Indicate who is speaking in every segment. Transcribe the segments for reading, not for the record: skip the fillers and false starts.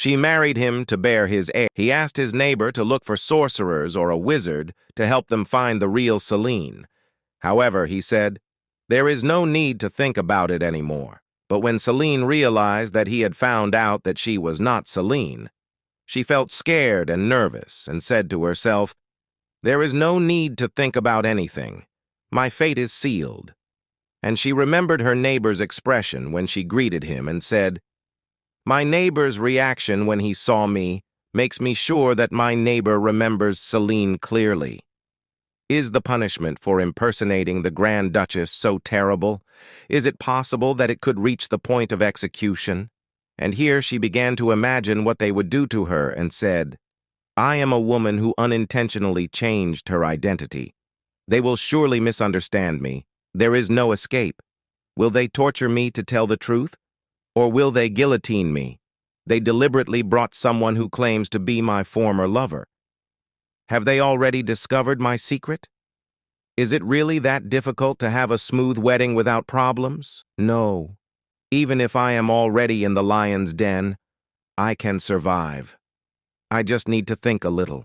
Speaker 1: She married him to bear his heir. He asked his neighbor to look for sorcerers or a wizard to help them find the real Seline. However, he said, there is no need to think about it anymore. But when Seline realized that he had found out that she was not Seline, she felt scared and nervous and said to herself, there is no need to think about anything. My fate is sealed. And she remembered her neighbor's expression when she greeted him and said, my neighbor's reaction when he saw me makes me sure that my neighbor remembers Seline clearly. Is the punishment for impersonating the Grand Duchess so terrible? Is it possible that it could reach the point of execution? And here she began to imagine what they would do to her and said, I am a woman who unintentionally changed her identity. They will surely misunderstand me. There is no escape. Will they torture me to tell the truth? Or will they guillotine me? They deliberately brought someone who claims to be my former lover. Have they already discovered my secret? Is it really that difficult to have a smooth wedding without problems? No. Even if I am already in the lion's den, I can survive. I just need to think a little.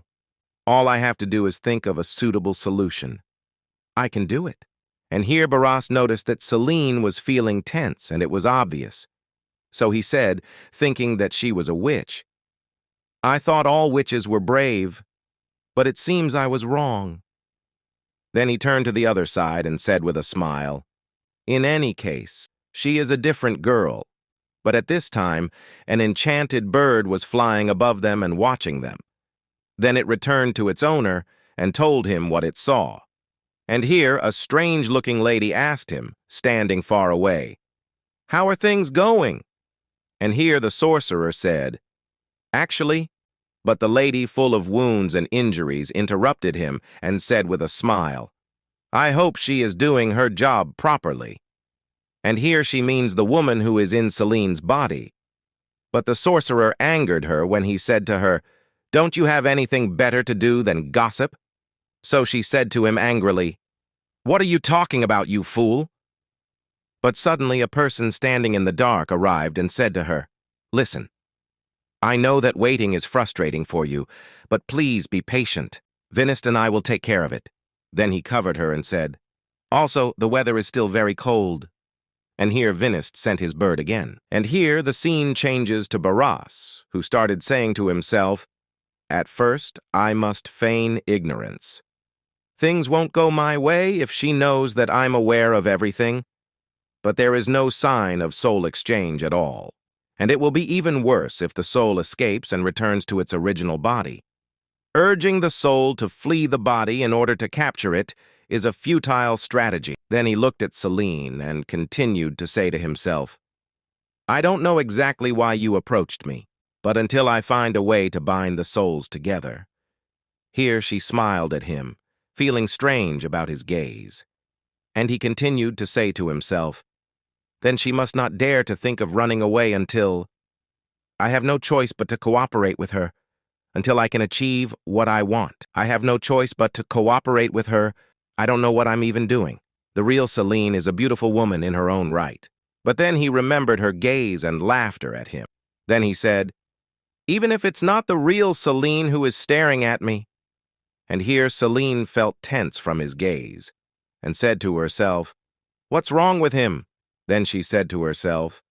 Speaker 1: All I have to do is think of a suitable solution. I can do it. And here Barras noticed that Seline was feeling tense, and it was obvious. So he said, thinking that she was a witch, I thought all witches were brave, but it seems I was wrong. Then he turned to the other side and said with a smile, in any case, she is a different girl. But at this time, an enchanted bird was flying above them and watching them. Then it returned to its owner and told him what it saw. And here a strange-looking lady asked him, standing far away, how are things going? And here the sorcerer said, actually, but the lady full of wounds and injuries interrupted him and said with a smile, I hope she is doing her job properly. And here she means the woman who is in Seline's body. But the sorcerer angered her when he said to her, don't you have anything better to do than gossip? So she said to him angrily, what are you talking about, you fool? But suddenly a person standing in the dark arrived and said to her, listen, I know that waiting is frustrating for you, but please be patient. Vinist and I will take care of it. Then he covered her and said, also, the weather is still very cold. And here Vinist sent his bird again. And here the scene changes to Barras, who started saying to himself, at first, I must feign ignorance. Things won't go my way if she knows that I'm aware of everything. But there is no sign of soul exchange at all. And it will be even worse if the soul escapes and returns to its original body. Urging the soul to flee the body in order to capture it is a futile strategy. Then he looked at Seline and continued to say to himself, I don't know exactly why you approached me, but until I find a way to bind the souls together. Here she smiled at him, feeling strange about his gaze. And he continued to say to himself, then she must not dare to think of running away until I have no choice but to cooperate with her, until I can achieve what I want. I have no choice but to cooperate with her. I don't know what I'm even doing. The real Seline is a beautiful woman in her own right. But then he remembered her gaze and laughter at him. Then he said, even if it's not the real Seline who is staring at me. And here Seline felt tense from his gaze and said to herself, what's wrong with him? Then she said to herself,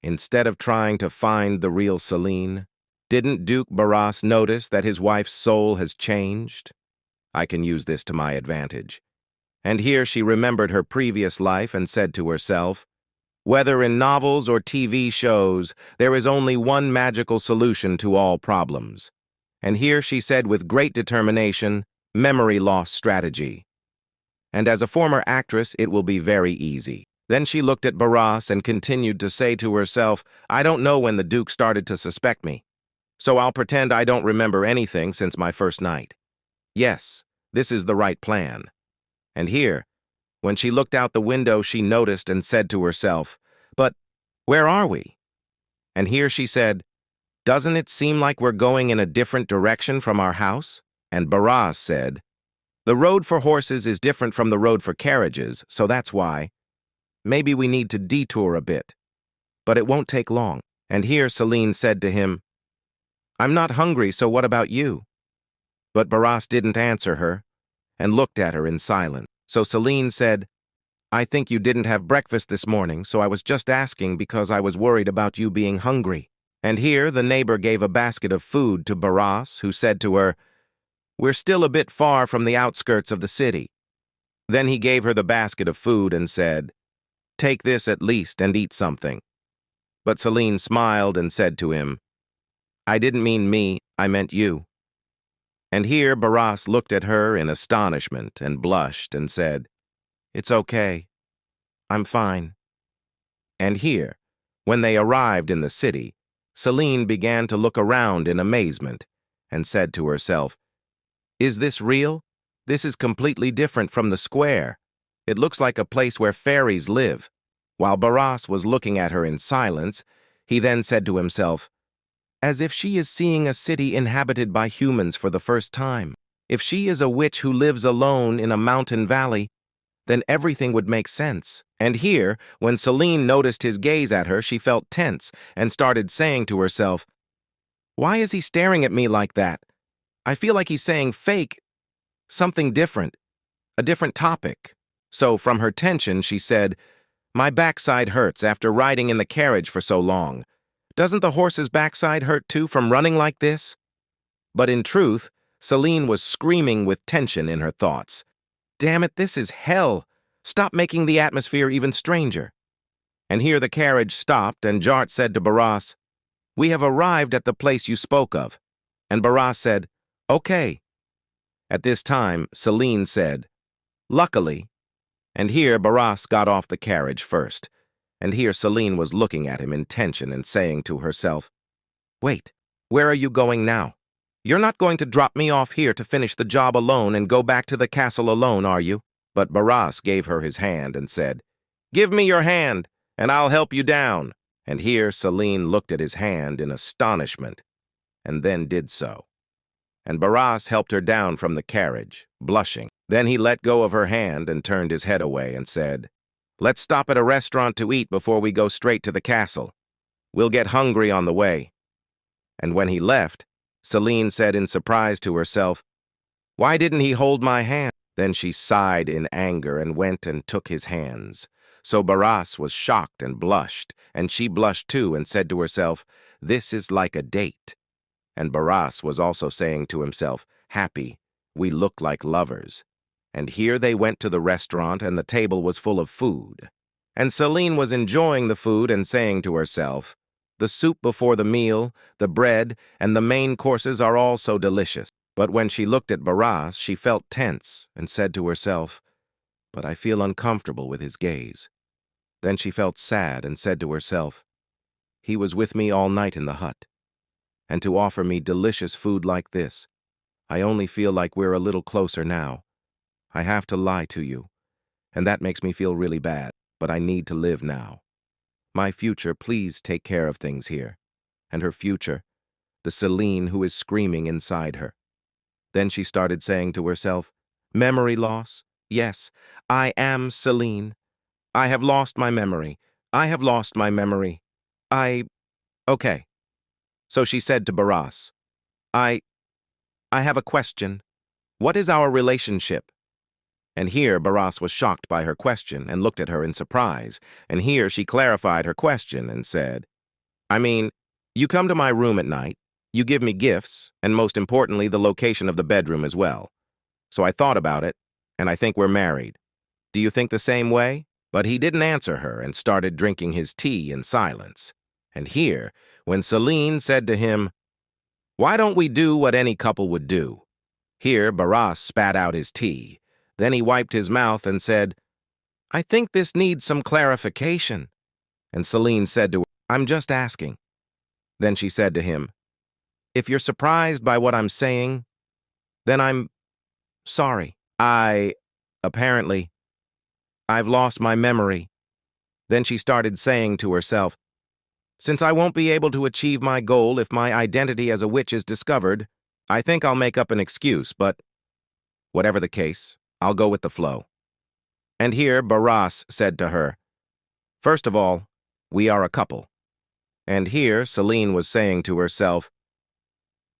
Speaker 1: instead of trying to find the real Seline, didn't Duke Barras notice that his wife's soul has changed? I can use this to my advantage. And here she remembered her previous life and said to herself, whether in novels or TV shows, there is only one magical solution to all problems. And here she said with great determination, memory loss strategy. And as a former actress, it will be very easy. Then she looked at Barras and continued to say to herself, I don't know when the Duke started to suspect me, so I'll pretend I don't remember anything since my first night. Yes, this is the right plan. And here, when she looked out the window, she noticed and said to herself, but where are we? And here she said, doesn't it seem like we're going in a different direction from our house? And Barras said, the road for horses is different from the road for carriages, so that's why. Maybe we need to detour a bit. But it won't take long. And here Seline said to him, I'm not hungry, so what about you? But Barras didn't answer her and looked at her in silence. So Seline said, I think you didn't have breakfast this morning, so I was just asking because I was worried about you being hungry. And here the neighbor gave a basket of food to Barras, who said to her, We're still a bit far from the outskirts of the city. Then he gave her the basket of food and said, Take this at least and eat something. But Seline smiled and said to him, I didn't mean me, I meant you. And here Barras looked at her in astonishment and blushed and said, It's okay. I'm fine. And here, when they arrived in the city, Seline began to look around in amazement and said to herself, Is this real? This is completely different from the square. It looks like a place where fairies live. While Barras was looking at her in silence, he then said to himself, As if she is seeing a city inhabited by humans for the first time. If she is a witch who lives alone in a mountain valley, then everything would make sense. And here, when Seline noticed his gaze at her, she felt tense and started saying to herself, Why is he staring at me like that? I feel like he's saying fake, something different, a different topic. So from her tension, she said, My backside hurts after riding in the carriage for so long. Doesn't the horse's backside hurt too from running like this? But in truth, Seline was screaming with tension in her thoughts. Damn it, this is hell. Stop making the atmosphere even stranger. And here the carriage stopped, and Jart said to Barras, We have arrived at the place you spoke of. And Barras said, Okay. At this time, Seline said, Luckily. And here Barras got off the carriage first. And here Seline was looking at him in tension and saying to herself, Wait, where are you going now? You're not going to drop me off here to finish the job alone and go back to the castle alone, are you? But Barras gave her his hand and said, Give me your hand, and I'll help you down. And here Seline looked at his hand in astonishment, and then did so. And Barras helped her down from the carriage, blushing. Then he let go of her hand and turned his head away and said, Let's stop at a restaurant to eat before we go straight to the castle. We'll get hungry on the way. And when he left, Seline said in surprise to herself, Why didn't he hold my hand? Then she sighed in anger and went and took his hands. So Barras was shocked and blushed, and she blushed too and said to herself, This is like a date. And Barras was also saying to himself, Happy, we look like lovers. And here they went to the restaurant, and the table was full of food. And Seline was enjoying the food and saying to herself, The soup before the meal, the bread, and the main courses are all so delicious. But when she looked at Barras, she felt tense and said to herself, But I feel uncomfortable with his gaze. Then she felt sad and said to herself, He was with me all night in the hut. And to offer me delicious food like this, I only feel like we're a little closer now. I have to lie to you, and that makes me feel really bad, but I need to live now. My future, please take care of things here. And her future, the Seline who is screaming inside her. Then she started saying to herself, Memory loss? Yes, I am Seline. I have lost my memory. I have lost my memory. Okay. So she said to Barras, I have a question. What is our relationship? And here Barras was shocked by her question and looked at her in surprise. And here she clarified her question and said, I mean, you come to my room at night, you give me gifts, and most importantly, the location of the bedroom as well. So I thought about it, and I think we're married. Do you think the same way? But he didn't answer her and started drinking his tea in silence. And here, when Seline said to him, Why don't we do what any couple would do? Here Barras spat out his tea. Then he wiped his mouth and said, I think this needs some clarification. And Seline said to her, I'm just asking. Then she said to him, If you're surprised by what I'm saying, then I'm sorry. Apparently, I've lost my memory. Then she started saying to herself, Since I won't be able to achieve my goal if my identity as a witch is discovered, I think I'll make up an excuse, but whatever the case, I'll go with the flow. And here Barras said to her, First of all, we are a couple. And here Seline was saying to herself,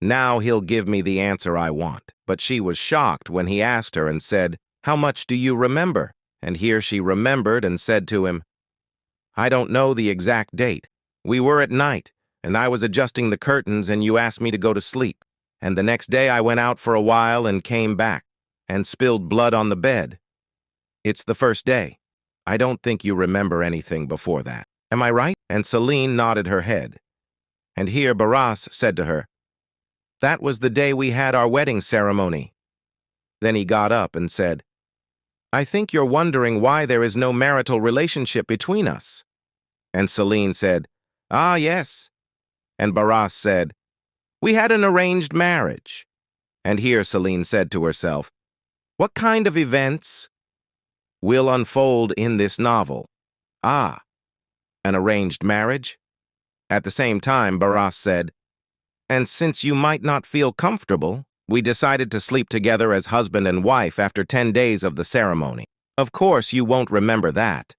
Speaker 1: Now he'll give me the answer I want. But she was shocked when he asked her and said, "How much do you remember?" And here she remembered and said to him, "I don't know the exact date. We were at night, and I was adjusting the curtains and you asked me to go to sleep. And the next day I went out for a while and came back and spilled blood on the bed. It's the first day. I don't think you remember anything before that. Am I right?" And Seline nodded her head. And here Barras said to her, "That was the day we had our wedding ceremony." Then he got up and said, "I think you're wondering why there is no marital relationship between us." And Seline said, "Ah, yes." And Barras said, "We had an arranged marriage." And here Seline said to herself, "What kind of events will unfold in this novel? Ah, an arranged marriage?" At the same time, Barras said, "And since you might not feel comfortable, we decided to sleep together as husband and wife after 10 days of the ceremony. Of course, you won't remember that.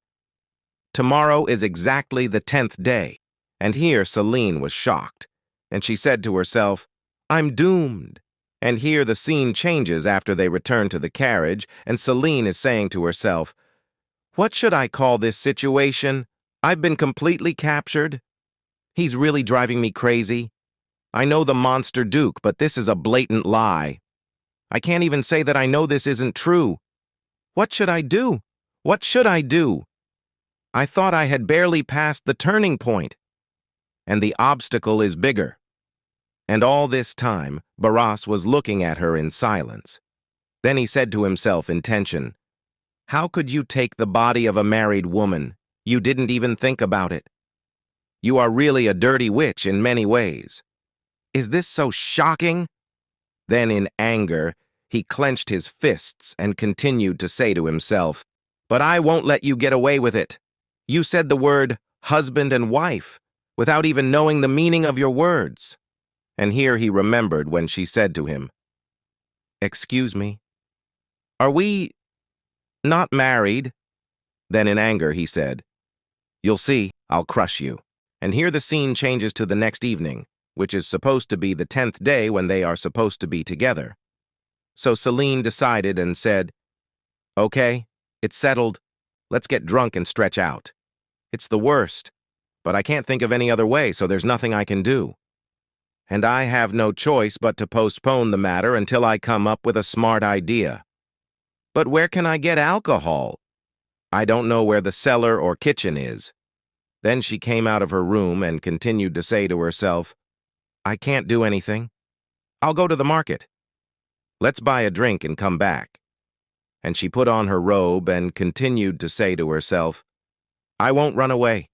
Speaker 1: Tomorrow is exactly the 10th day." And here Seline was shocked, and she said to herself, "I'm doomed." And here the scene changes after they return to the carriage, and Seline is saying to herself, "What should I call this situation? I've been completely captured. He's really driving me crazy. I know the monster Duke, but this is a blatant lie. I can't even say that I know this isn't true. What should I do? What should I do? I thought I had barely passed the turning point, and the obstacle is bigger." And all this time, Barras was looking at her in silence. Then he said to himself in tension, "How could you take the body of a married woman? You didn't even think about it. You are really a dirty witch in many ways. Is this so shocking?" Then in anger, he clenched his fists and continued to say to himself, "But I won't let you get away with it. You said the word husband and wife without even knowing the meaning of your words." And here he remembered when she said to him, "Excuse me, are we not married?" Then in anger he said, "You'll see, I'll crush you." And here the scene changes to the next evening, which is supposed to be the 10th day when they are supposed to be together. So Seline decided and said, "Okay, it's settled. Let's get drunk and stretch out. It's the worst, but I can't think of any other way, so there's nothing I can do. And I have no choice but to postpone the matter until I come up with a smart idea. But where can I get alcohol? I don't know where the cellar or kitchen is." Then she came out of her room and continued to say to herself, "I can't do anything. I'll go to the market. Let's buy a drink and come back." And she put on her robe and continued to say to herself, "I won't run away.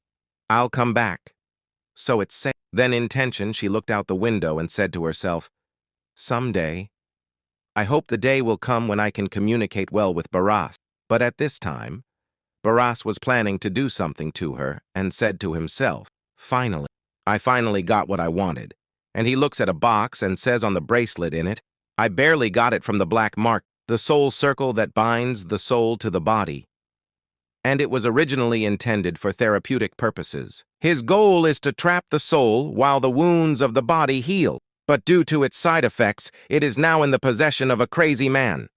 Speaker 1: I'll come back. So it's safe." Then in tension, she looked out the window and said to herself, "Someday, I hope the day will come when I can communicate well with Barras." But at this time, Barras was planning to do something to her and said to himself, I finally got what I wanted." And he looks at a box and says on the bracelet in it, "I barely got it from the black mark, the soul circle that binds the soul to the body. And it was originally intended for therapeutic purposes. His goal is to trap the soul while the wounds of the body heal, but due to its side effects, it is now in the possession of a crazy man.